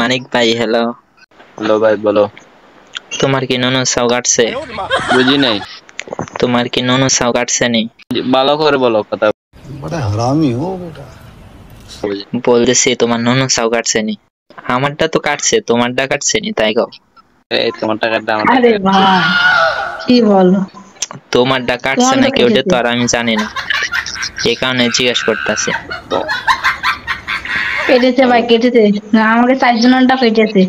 মানিক ভাই hello. Hello ভাই বলো। তোমার কি নুনু সাউ কাটছে? বুঝি নাই। তোমার কি নুনু সাউ কাটছে নি? ভালো করে বলো কথা। बड़ा हरामी हो बेटा। বলতেছি তোমার নুনু সাউ কাটছে নি? আমারটা তো কাটছে, তোমারটা কাটছে নি তাই কও। এই তোমার টাকাটা আমার আরে টাকা। ভাই কি বলো, তোমারটা কাটছে তোমারটা নাকি ওটা কেটেছে। তো আর আমি জানি না, এই কারণে জিজ্ঞেস করতেছি। কেটেছে ভাই কেটেছে, না আমাকে 4 জনটা কেটেছে।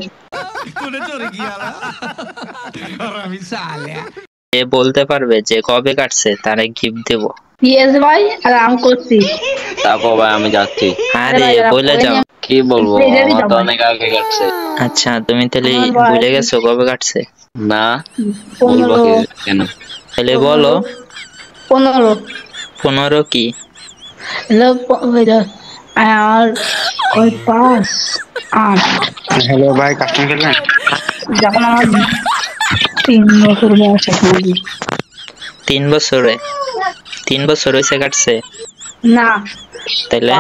যে বলতে পারবে যে কবে কাটছে তারে গিফট দেব। ইয়েস ভাই, আর আম করছি। তারপর ভাই আমি যাচ্ছি। আরে ভাই দাঁড়াও, বলে ওই যাও। নিয়ে কি বলবো, রেডি আমার দাও তো ভাই। অনেক আগে কাটছে। আচ্ছা তুমি তাহলে আমার ভুলে বয়স গেছো কবে কাটছে? না, বলবো 15 কি কেন? তাহলে বলো। 15 15 কি? আর ওই 5 8 হ্যালো ভাই, কাস্টমার খেলবেন? যখন আমার 3 বছর বয়স আছে। 3 বছরে? 3 বছর হয়েছে কাটছে? না, তাইলে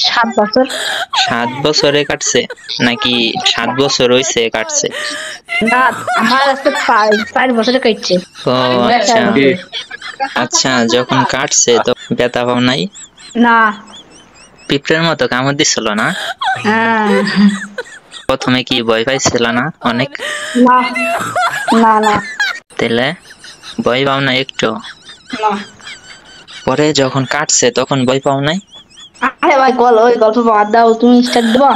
7 বছর। 7 বছরে কাটছে নাকি 7 বছর হয়েছে কাটছে? না, আমার আজকে 4 বছরে কাটছে। ও আচ্ছা। 4 বছর। আচ্ছা যখন কাটছে তো ব্যথা পাও নাই? না। পিঁপড়ের মতো কামড় দিছিল না? হ্যাঁ। প্রথমে কি ভয় পাইছিল না অনেক? না না না তাহলে ভয় পাও না একটু? না। পরে যখন কাটছে তখন ভয় পাও নাই? আরে ভাই ওই গল্প বাদ দাও, তুমি স্টার্ট দেবা।